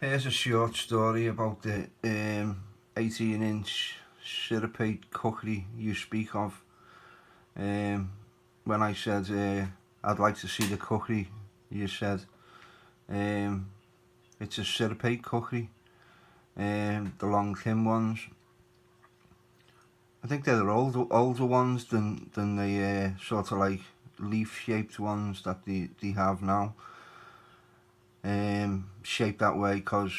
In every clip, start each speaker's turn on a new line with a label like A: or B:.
A: Here's a short story about the 18-inch syrupate cookery you speak of. When I said I'd like to see the cookery, you said it's a syrupate cookery, the long thin ones. I think they're the older ones than the sort of like leaf-shaped ones that they have now. Shaped that way because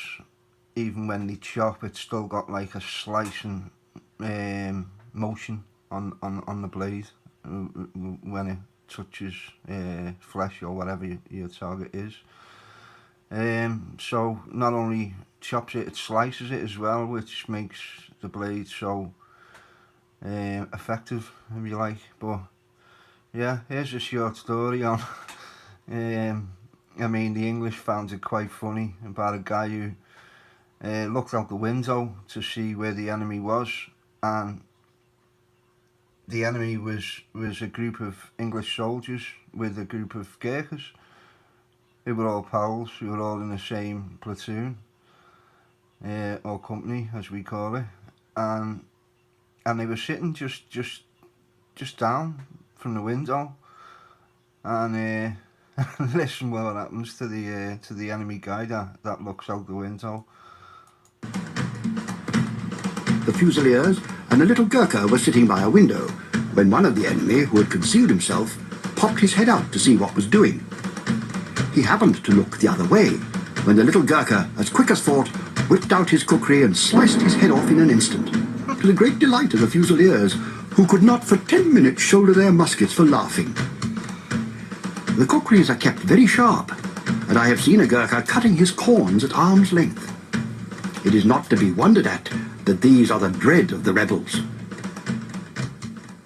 A: even when they chop, it's still got like a slicing motion on the blade when it touches flesh or whatever your target is. So not only chops it, it slices it as well, which makes the blade so effective, if you like. But yeah, here's a short story on I mean, the English found it quite funny about a guy who looked out the window to see where the enemy was, and the enemy was a group of English soldiers with a group of Gurkhas who were all pals, who were all in the same platoon or company, as we call it, and they were sitting just down from the window, and listen what happens to the enemy guy that looks out the window.
B: The Fusiliers and a little Gurkha were sitting by a window when one of the enemy, who had concealed himself, popped his head out to see what was doing. He happened to look the other way when the little Gurkha, as quick as thought, whipped out his kukri and sliced his head off in an instant, to the great delight of the Fusiliers, who could not for 10 minutes shoulder their muskets for laughing. The kukris are kept very sharp, and I have seen a Gurkha cutting his corns at arm's length. It is not to be wondered at that these are the dread of the rebels.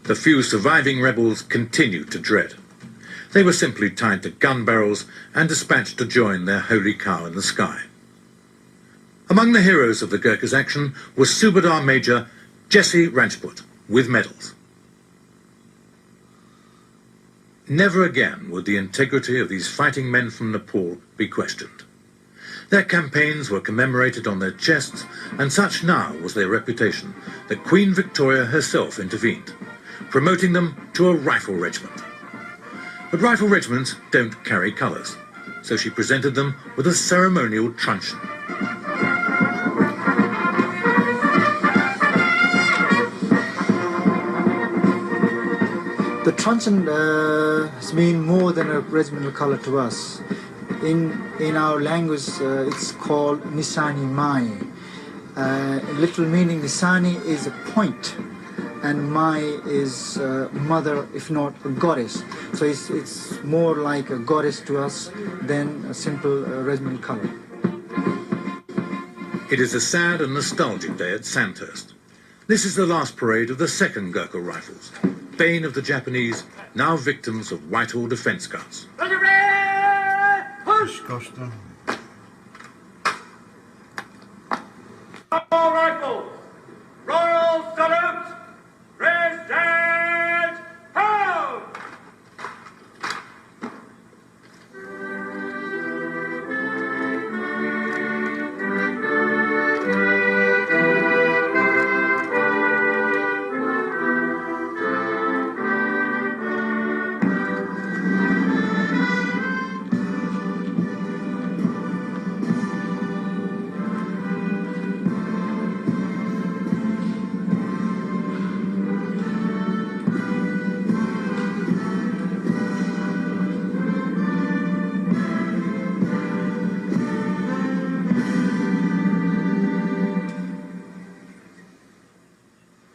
C: The few surviving rebels continued to dread. They were simply tied to gun barrels and dispatched to join their holy cow in the sky. Among the heroes of the Gurkha's action was Subadar Major Jesse Rajput, with medals. Never again would the integrity of these fighting men from Nepal be questioned. Their campaigns were commemorated on their chests, and such now was their reputation that Queen Victoria herself intervened, promoting them to a rifle regiment. But rifle regiments don't carry colours, so she presented them with a ceremonial truncheon.
D: The truncheon has been more than a regimental colour to us. In our language, it's called Nisani Mai. Literal meaning Nisani is a point, and Mai is mother, if not a goddess. So it's more like a goddess to us than a simple regimental colour.
C: It is a sad and nostalgic day at Sandhurst. This is the last parade of the 2nd Gurkha Rifles, bane of the Japanese, now victims of Whitehall defence guns.
A: Disgusting.
E: All rifles! Royal salute! Present! Hold!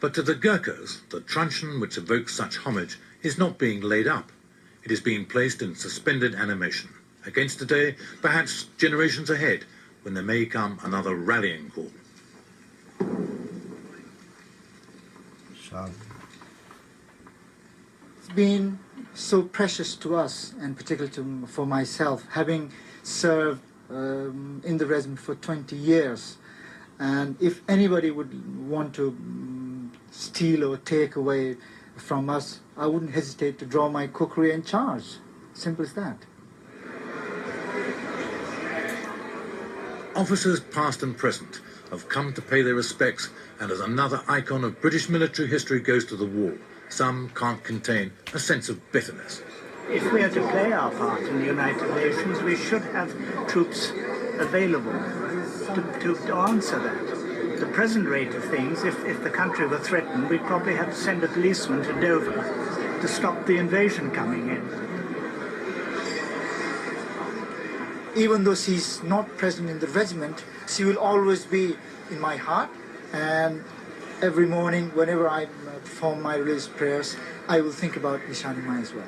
C: But to the Gurkhas, the truncheon which evokes such homage is not being laid up. It is being placed in suspended animation, against a day, perhaps generations ahead, when there may come another rallying call.
A: Sad.
D: It's been so precious to us, and particularly for myself, having served in the regiment for 20 years. And if anybody would want to steal or take away from us, I wouldn't hesitate to draw my kukri and charge. Simple as that.
C: officers past and present have come to pay their respects, and as another icon of British military history goes to the wall, some can't contain a sense of bitterness.
F: If we are to play our part in the United Nations, we should have troops available to answer that. The present rate of things, if the country were threatened, we'd probably have to send a policeman to Dover to stop the invasion coming in.
D: Even though she's not present in the regiment, she will always be in my heart. And every morning, whenever I perform my religious prayers, I will think about Nishani Mai as well.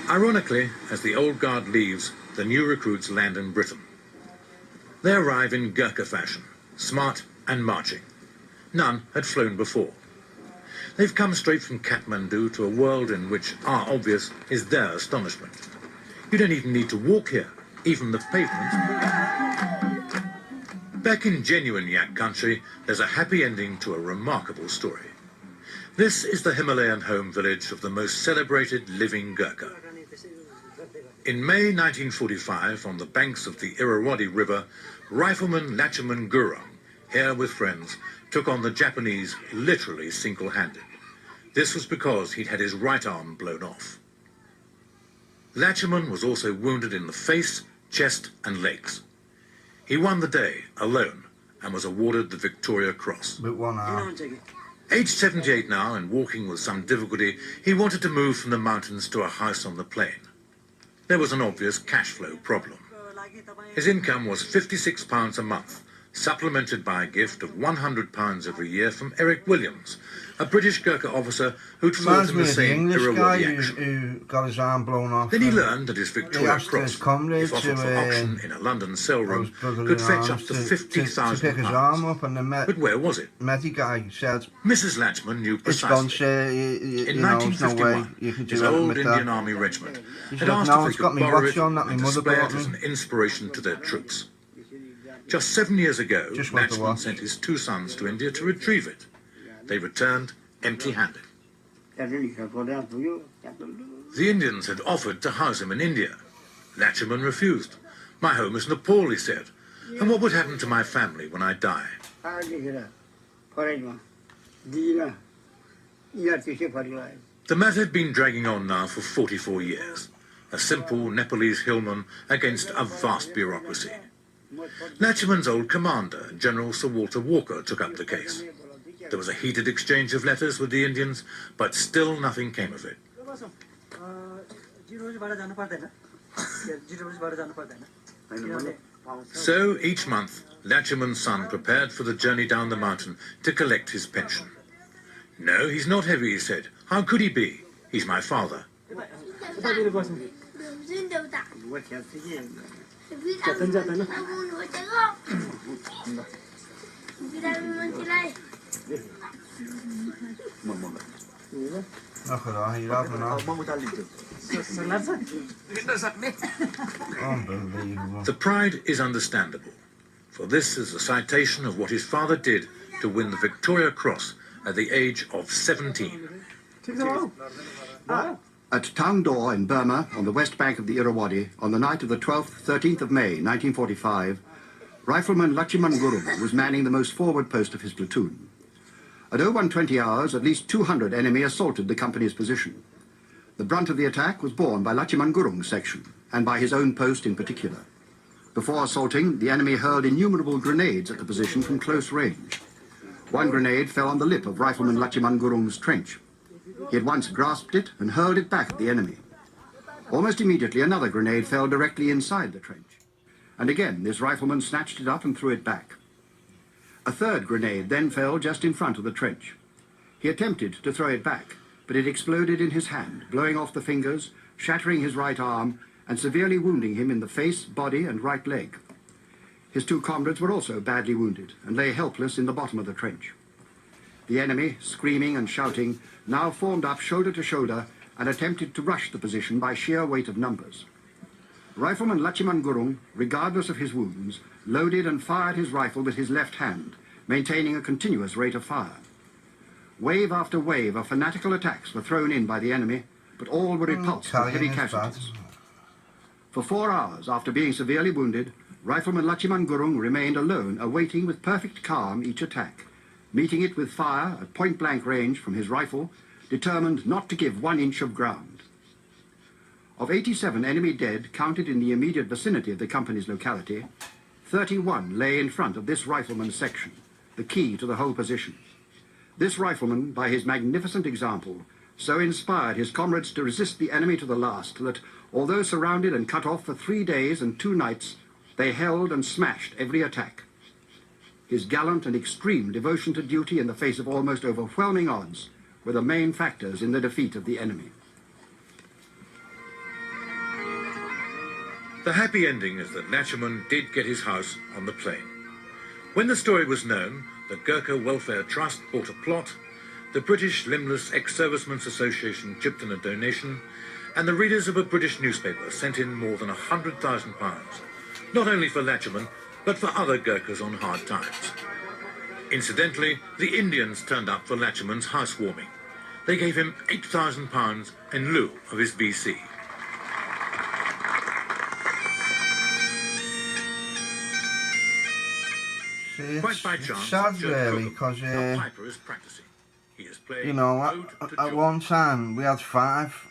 C: Ironically, as the old guard leaves, the new recruits land in Britain. They arrive in Gurkha fashion, smart and marching. None had flown before. They've come straight from Kathmandu to a world in which our obvious is their astonishment. You don't even need to walk here, even the pavement. Back in genuine Yak country, there's a happy ending to a remarkable story. This is the Himalayan home village of the most celebrated living Gurkha. In May 1945, on the banks of the Irrawaddy River, rifleman Lachaman Gurkha, here with friends, took on the Japanese literally single-handed. This was because he'd had his right arm blown off. Lachaman was also wounded in the face, chest and legs. He won the day alone and was awarded the Victoria Cross.
A: With one arm.
C: Aged 78 now and walking with some difficulty, he wanted to move from the mountains to a house on the plain. There was an obvious cash flow problem. His income was £56 a month, supplemented by a gift of £100 every year from Eric Williams, a British Gurkha officer who'd fought in the same Irrawaddy action.
A: Who got his arm blown off.
C: Then he learned that his Victoria Cross, if offered for auction in a London sale room, could fetch up to £50,000. But where was it?
A: Guy said,
C: Mrs. Latchman knew precisely. In 1951, his old Indian Army regiment had asked if they could borrow it and display it as an inspiration to their troops. Just 7 years ago, Latchman sent his two sons to India to retrieve it. They returned empty-handed. The Indians had offered to house him in India. Lachaman refused. "My home is Nepal," he said. "And what would happen to my family when I die?" The matter had been dragging on now for 44 years. A simple Nepalese hillman against a vast bureaucracy. Lachaman's old commander, General Sir Walter Walker, took up the case. There was a heated exchange of letters with the Indians, but still nothing came of it. So each month, Lachaman's son prepared for the journey down the mountain to collect his pension. "No, he's not heavy," he said. "How could he be? He's my father."
A: Unbelievable.
C: The pride is understandable, for this is a citation of what his father did to win the Victoria Cross at the age of 17.
B: At Tangdor in Burma, on the west bank of the Irrawaddy, on the night of the 12th, 13th of May, 1945, Rifleman Lachaman Gurkha was manning the most forward post of his platoon. At 0120 hours, at least 200 enemy assaulted the company's position. The brunt of the attack was borne by Lachaman Gurkha's section, and by his own post in particular. Before assaulting, the enemy hurled innumerable grenades at the position from close range. One grenade fell on the lip of Rifleman Lachaman Gurkha's trench. He at once grasped it and hurled it back at the enemy. Almost immediately, another grenade fell directly inside the trench. And again, this rifleman snatched it up and threw it back. A third grenade then fell just in front of the trench. He attempted to throw it back, but it exploded in his hand, blowing off the fingers, shattering his right arm, and severely wounding him in the face, body, and right leg. His two comrades were also badly wounded and lay helpless in the bottom of the trench. The enemy, screaming and shouting, now formed up shoulder to shoulder and attempted to rush the position by sheer weight of numbers. Rifleman Lachiman Gurung, regardless of his wounds, loaded and fired his rifle with his left hand, maintaining a continuous rate of fire. Wave after wave of fanatical attacks were thrown in by the enemy, but all were repulsed with heavy casualties. For 4 hours after being severely wounded, Rifleman Lachiman Gurung remained alone, awaiting with perfect calm each attack, meeting it with fire at point-blank range from his rifle, determined not to give 1 inch of ground. Of 87 enemy dead counted in the immediate vicinity of the company's locality, 31 lay in front of this rifleman's section, the key to the whole position. This rifleman, by his magnificent example, so inspired his comrades to resist the enemy to the last that, although surrounded and cut off for 3 days and 2 nights, they held and smashed every attack. His gallant and extreme devotion to duty in the face of almost overwhelming odds were the main factors in the defeat of the enemy.
C: The happy ending is that Lachiman did get his house on the plain. When the story was known, the Gurkha Welfare Trust bought a plot, the British Limbless Ex-Servicemen's Association chipped in a donation, and the readers of a British newspaper sent in more than £100,000, not only for Lachiman, but for other Gurkhas on hard times. Incidentally, the Indians turned up for Lachiman's housewarming. They gave him £8,000 in lieu of his VC. Quite by chance,
A: It's sad really, because you know, at one time we had 5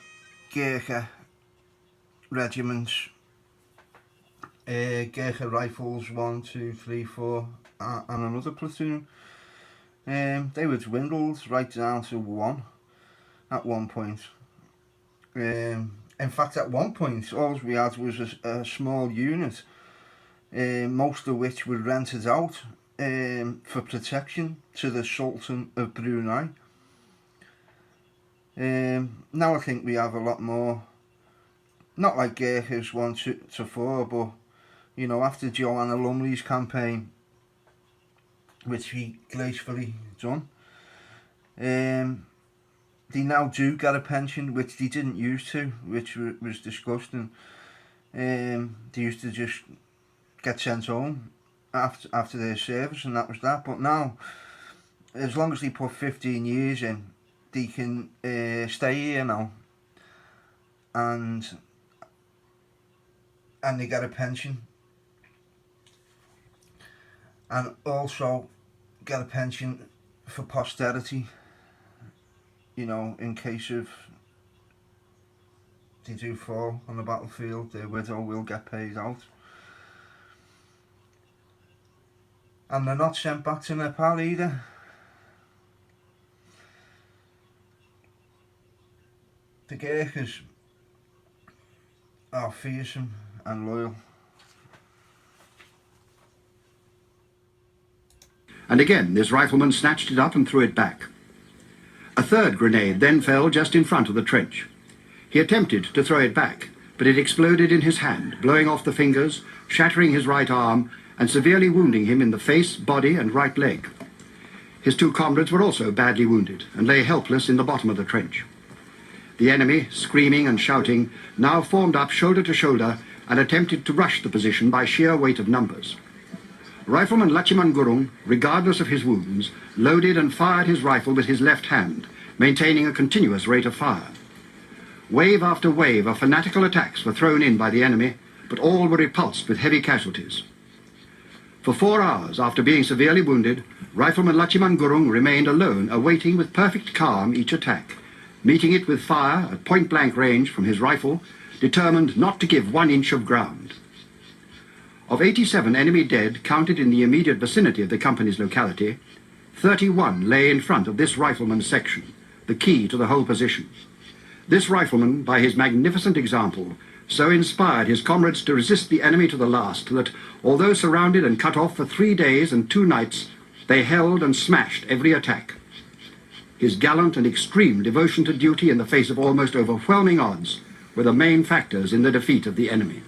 A: Gurkha regiments, Gurkha Rifles 1, 2, 3, 4, and another platoon. They were dwindled right down to 1 at one point. In fact, at one point all we had was a small unit, most of which were rented out for protection to the Sultan of Brunei. Now I think we have a lot more, not like Gurkhas 1 to 4, but you know, after Joanna Lumley's campaign, which he gracefully done, they now do get a pension, which they didn't used to, which was disgusting. They used to just get sent home after their service, and that was that. But now, as long as they put 15 years in, they can stay here now, and they get a pension, and also get a pension for posterity, you know, in case of they do fall on the battlefield, their widow will get paid out. And they're not sent back to Nepal either. The Gurkhas are fearsome and loyal.
B: And again, this rifleman snatched it up and threw it back. A third grenade then fell just in front of the trench. He attempted to throw it back, but it exploded in his hand, blowing off the fingers, shattering his right arm, and severely wounding him in the face, body, and right leg. His 2 comrades were also badly wounded and lay helpless in the bottom of the trench. The enemy, screaming and shouting, now formed up shoulder to shoulder and attempted to rush the position by sheer weight of numbers. Rifleman Lachiman Gurung, regardless of his wounds, loaded and fired his rifle with his left hand, maintaining a continuous rate of fire. Wave after wave of fanatical attacks were thrown in by the enemy, but all were repulsed with heavy casualties. For 4 hours after being severely wounded, Rifleman Lachiman Gurung remained alone, awaiting with perfect calm each attack, meeting it with fire at point-blank range from his rifle, determined not to give 1 inch of ground. Of 87 enemy dead counted in the immediate vicinity of the company's locality, 31 lay in front of this rifleman's section, the key to the whole position. This rifleman, by his magnificent example, so inspired his comrades to resist the enemy to the last that, although surrounded and cut off for 3 days and 2 nights, they held and smashed every attack. His gallant and extreme devotion to duty in the face of almost overwhelming odds were the main factors in the defeat of the enemy.